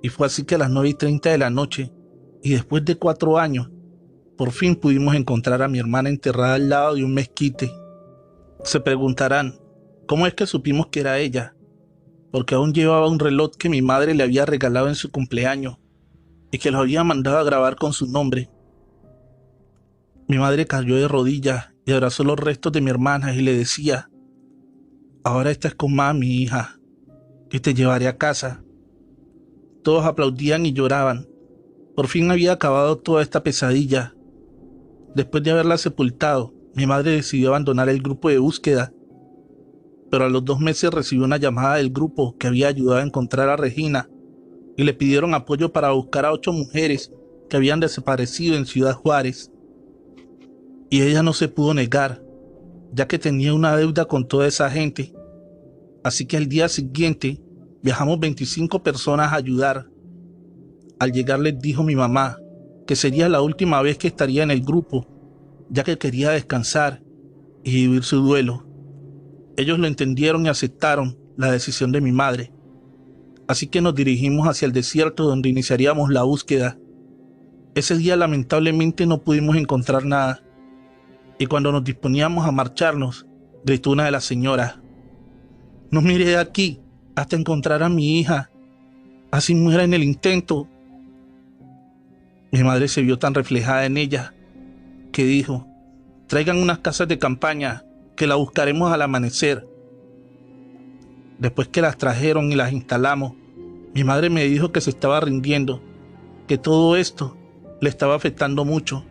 Y fue así que a las 9:30 de la noche, y después de 4 años, por fin pudimos encontrar a mi hermana enterrada al lado de un mezquite. Se preguntarán, ¿cómo es que supimos que era ella? Porque aún llevaba un reloj que mi madre le había regalado en su cumpleaños y que lo había mandado a grabar con su nombre. Mi madre cayó de rodillas y abrazó los restos de mi hermana y le decía: ahora estás con mami, hija, y te llevaré a casa. Todos aplaudían y lloraban. Por fin había acabado toda esta pesadilla. Después de haberla sepultado, mi madre decidió abandonar el grupo de búsqueda, pero a los 2 meses recibió una llamada del grupo que había ayudado a encontrar a Regina y le pidieron apoyo para buscar a 8 mujeres que habían desaparecido en Ciudad Juárez. Y ella no se pudo negar, ya que tenía una deuda con toda esa gente. Así que al día siguiente viajamos 25 personas a ayudar. Al llegar les dijo mi mamá que sería la última vez que estaría en el grupo, ya que quería descansar y vivir su duelo. Ellos lo entendieron y aceptaron la decisión de mi madre. Así que nos dirigimos hacia el desierto donde iniciaríamos la búsqueda. Ese día lamentablemente no pudimos encontrar nada. Y cuando nos disponíamos a marcharnos, gritó una de las señoras: "No mire de aquí hasta encontrar a mi hija, así muera en el intento". Mi madre se vio tan reflejada en ella que dijo: "Traigan unas casas de campaña que la buscaremos al amanecer". Después que las trajeron y las instalamos, mi madre me dijo que se estaba rindiendo, que todo esto le estaba afectando mucho,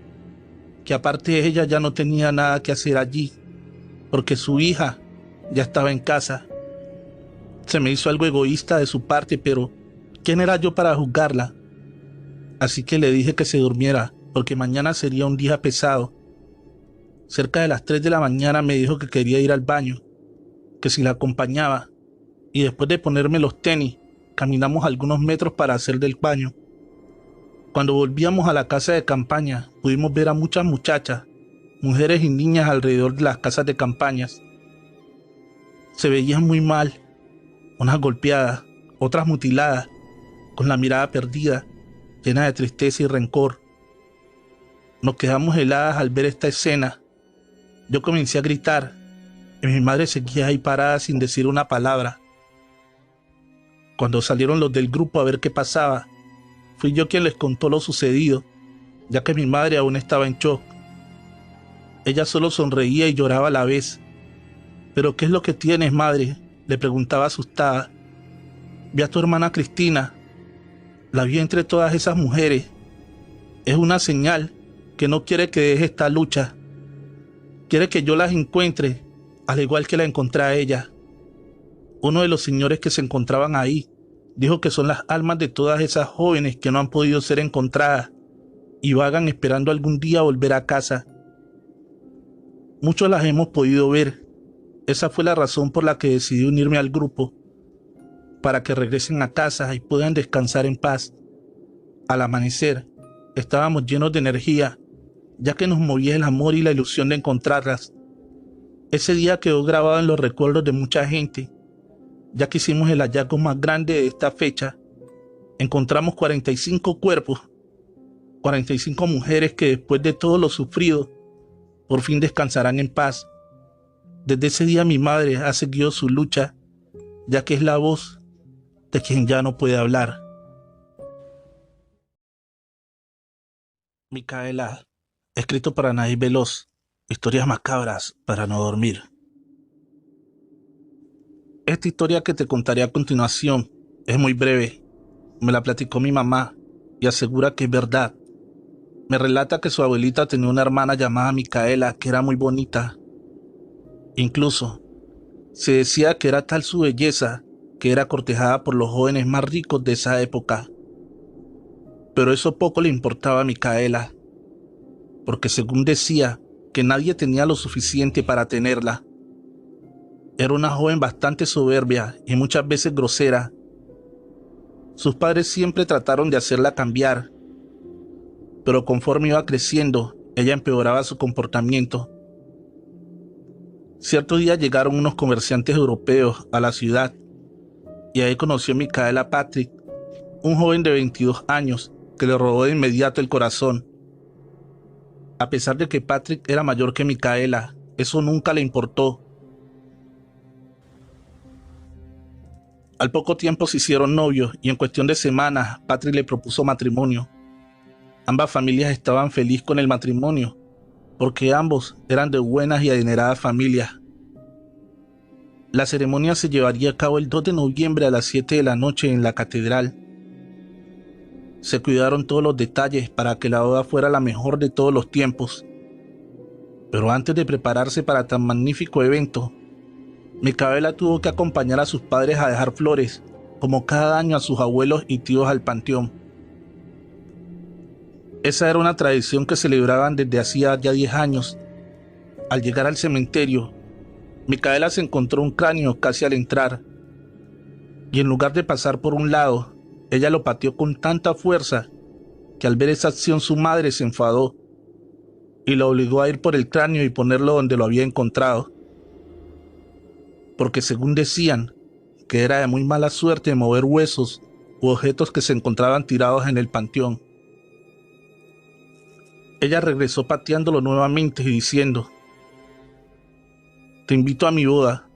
que aparte ella ya no tenía nada que hacer allí, porque su hija ya estaba en casa. Se me hizo algo egoísta de su parte, pero ¿quién era yo para juzgarla? Así que le dije que se durmiera, porque mañana sería un día pesado. Cerca de las 3 de la mañana me dijo que quería ir al baño, que si la acompañaba, y después de ponerme los tenis, caminamos algunos metros para hacer del baño. Cuando volvíamos a la casa de campaña, pudimos ver a muchas muchachas, mujeres y niñas alrededor de las casas de campañas. Se veían muy mal, unas golpeadas, otras mutiladas, con la mirada perdida, llena de tristeza y rencor. Nos quedamos heladas al ver esta escena. Yo comencé a gritar y mi madre seguía ahí parada sin decir una palabra. Cuando salieron los del grupo a ver qué pasaba, fui yo quien les contó lo sucedido, ya que mi madre aún estaba en shock. Ella solo sonreía y lloraba a la vez. ¿Pero qué es lo que tienes, madre?, le preguntaba asustada. Vi a tu hermana Cristina. La vi entre todas esas mujeres. Es una señal que no quiere que deje esta lucha. Quiere que yo las encuentre, al igual que la encontré a ella. Uno de los señores que se encontraban ahí dijo que son las almas de todas esas jóvenes que no han podido ser encontradas y vagan esperando algún día volver a casa. Muchos las hemos podido ver. Esa fue la razón por la que decidí unirme al grupo, para que regresen a casa y puedan descansar en paz. Al amanecer, estábamos llenos de energía, ya que nos movía el amor y la ilusión de encontrarlas. Ese día quedó grabado en los recuerdos de mucha gente, ya que hicimos el hallazgo más grande de esta fecha. Encontramos 45 cuerpos, 45 mujeres que después de todo lo sufrido, por fin descansarán en paz. Desde ese día mi madre ha seguido su lucha, ya que es la voz de quien ya no puede hablar. Micaela, escrito para Anaí Veloz, historias macabras para no dormir. Esta historia que te contaré a continuación es muy breve. Me la platicó mi mamá y asegura que es verdad. Me relata que su abuelita tenía una hermana llamada Micaela que era muy bonita. Incluso, se decía que era tal su belleza que era cortejada por los jóvenes más ricos de esa época. Pero eso poco le importaba a Micaela, porque según decía, que nadie tenía lo suficiente para tenerla. Era una joven bastante soberbia y muchas veces grosera. Sus padres siempre trataron de hacerla cambiar, pero conforme iba creciendo, ella empeoraba su comportamiento. Cierto día llegaron unos comerciantes europeos a la ciudad y ahí conoció Micaela a Patrick, un joven de 22 años que le robó de inmediato el corazón. A pesar de que Patrick era mayor que Micaela, eso nunca le importó. Al poco tiempo se hicieron novios y en cuestión de semanas Patrick le propuso matrimonio. Ambas familias estaban felices con el matrimonio, porque ambos eran de buenas y adineradas familias. La ceremonia se llevaría a cabo el 2 de noviembre a las 7 de la noche en la catedral. Se cuidaron todos los detalles para que la boda fuera la mejor de todos los tiempos. Pero antes de prepararse para tan magnífico evento, Micaela tuvo que acompañar a sus padres a dejar flores como cada año, a sus abuelos y tíos al panteón. Esa era una tradición que celebraban desde hacía ya 10 años. Al llegar al cementerio, Micaela se encontró un cráneo casi al entrar, y en lugar de pasar por un lado, ella lo pateó con tanta fuerza que al ver esa acción su madre se enfadó y la obligó a ir por el cráneo y ponerlo donde lo había encontrado, porque según decían, que era de muy mala suerte mover huesos u objetos que se encontraban tirados en el panteón. Ella regresó pateándolo nuevamente y diciendo: te invito a mi boda,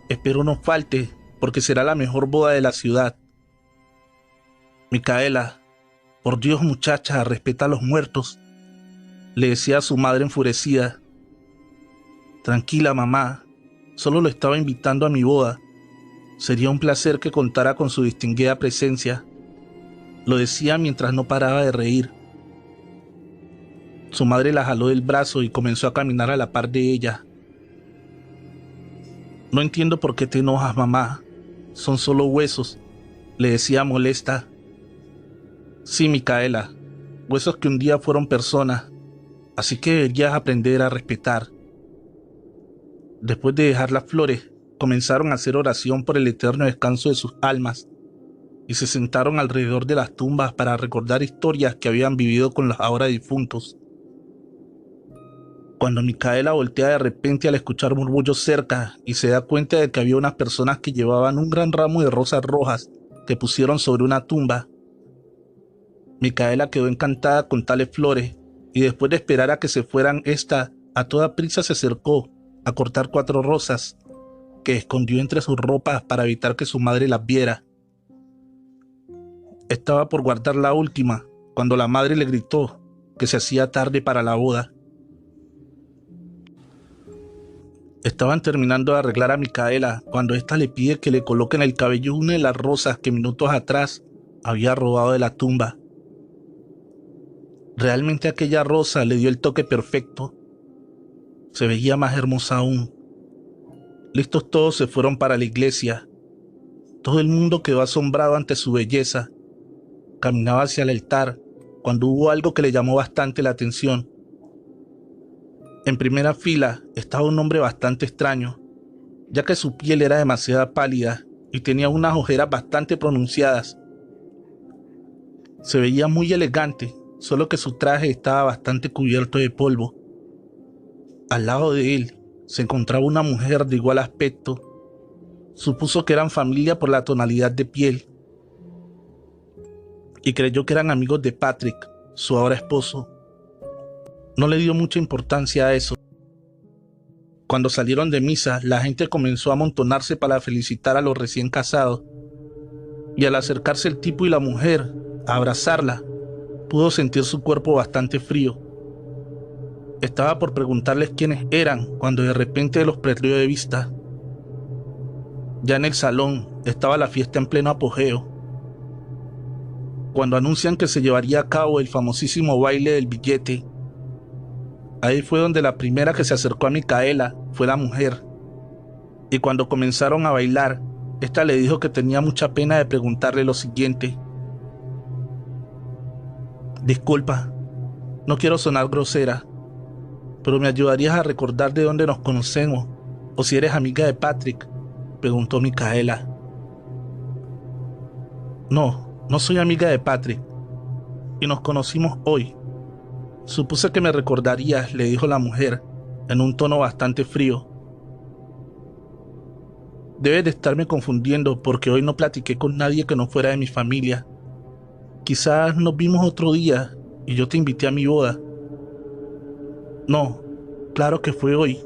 espero no falte, porque será la mejor boda de la ciudad. Micaela, por Dios muchacha, respeta a los muertos, le decía a su madre enfurecida. Tranquila mamá, solo lo estaba invitando a mi boda. Sería un placer que contara con su distinguida presencia, lo decía mientras no paraba de reír. Su madre la jaló del brazo y comenzó a caminar a la par de ella. No entiendo por qué te enojas, mamá. Son solo huesos, le decía molesta. Sí, Micaela, huesos que un día fueron personas, así que deberías aprender a respetar. Después de dejar las flores, comenzaron a hacer oración por el eterno descanso de sus almas y se sentaron alrededor de las tumbas para recordar historias que habían vivido con los ahora difuntos. Cuando Micaela voltea de repente al escuchar murmullos cerca y se da cuenta de que había unas personas que llevaban un gran ramo de rosas rojas que pusieron sobre una tumba, Micaela quedó encantada con tales flores y después de esperar a que se fueran, esta a toda prisa se acercó a cortar 4 rosas que escondió entre sus ropas para evitar que su madre las viera. Estaba por guardar la última cuando la madre le gritó que se hacía tarde para la boda. Estaban terminando de arreglar a Micaela cuando ésta le pide que le coloque en el cabello una de las rosas que minutos atrás había robado de la tumba. Realmente aquella rosa le dio el toque perfecto. Se veía más hermosa aún. Listos todos se fueron para la iglesia. Todo el mundo quedó asombrado ante su belleza. Caminaba hacia el altar cuando hubo algo que le llamó bastante la atención. En primera fila estaba un hombre bastante extraño, ya que su piel era demasiado pálida y tenía unas ojeras bastante pronunciadas. Se veía muy elegante, solo que su traje estaba bastante cubierto de polvo. Al lado de él se encontraba una mujer de igual aspecto. Supuso que eran familia por la tonalidad de piel y creyó que eran amigos de Patrick, su ahora esposo. No le dio mucha importancia a eso. Cuando salieron de misa, la gente comenzó a amontonarse para felicitar a los recién casados, y al acercarse el tipo y la mujer a abrazarla, pudo sentir su cuerpo bastante frío. Estaba por preguntarles quiénes eran cuando de repente los perdió de vista. Ya en el salón estaba la fiesta en pleno apogeo. Cuando anuncian que se llevaría a cabo el famosísimo baile del billete, ahí fue donde la primera que se acercó a Micaela fue la mujer. Y cuando comenzaron a bailar, esta le dijo que tenía mucha pena de preguntarle lo siguiente. Disculpa, no quiero sonar grosera, pero ¿me ayudarías a recordar de dónde nos conocemos? ¿O si eres amiga de Patrick?, preguntó Micaela. No soy amiga de Patrick, y nos conocimos hoy. Supuse que me recordarías, le dijo la mujer, en un tono bastante frío. Debes de estarme confundiendo porque hoy no platiqué con nadie que no fuera de mi familia. Quizás nos vimos otro día y yo te invité a mi boda. No, claro que fue hoy.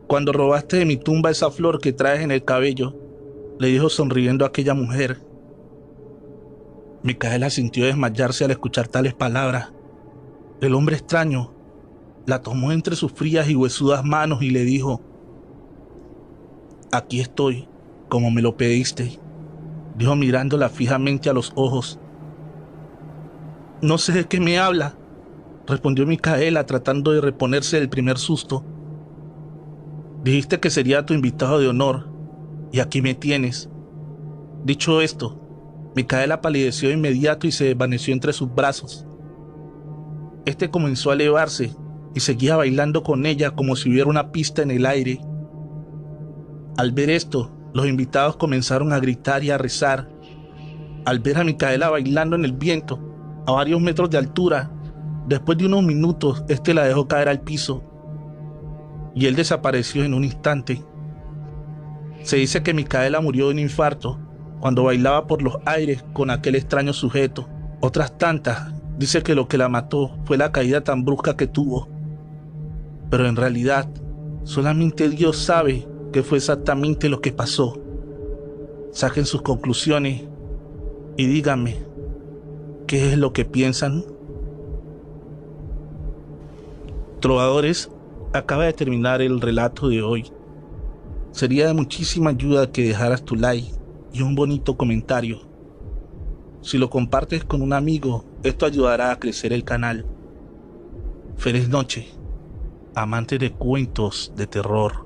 Cuando robaste de mi tumba esa flor que traes en el cabello, le dijo sonriendo a aquella mujer. Micaela sintió desmayarse al escuchar tales palabras. El hombre extraño la tomó entre sus frías y huesudas manos y le dijo: Aquí estoy, como me lo pediste, dijo mirándola fijamente a los ojos. No sé de qué me habla, respondió Micaela tratando de reponerse del primer susto. Dijiste que sería tu invitado de honor, y aquí me tienes. Dicho esto, Micaela palideció de inmediato y se desvaneció entre sus brazos. Este comenzó a elevarse y seguía bailando con ella como si hubiera una pista en el aire. Al ver esto, los invitados comenzaron a gritar y a rezar. Al ver a Micaela bailando en el viento, a varios metros de altura, después de unos minutos, la dejó caer al piso y él desapareció en un instante. Se dice que Micaela murió de un infarto cuando bailaba por los aires con aquel extraño sujeto. Otras tantas dicen que lo que la mató fue la caída tan brusca que tuvo. Pero en realidad, solamente Dios sabe qué fue exactamente lo que pasó. Saquen sus conclusiones y díganme, ¿qué es lo que piensan? Trovadores, acaba de terminar el relato de hoy. Sería de muchísima ayuda que dejaras tu like y un bonito comentario. Si lo compartes con un amigo, esto ayudará a crecer el canal. Feliz noche, amantes de cuentos de terror.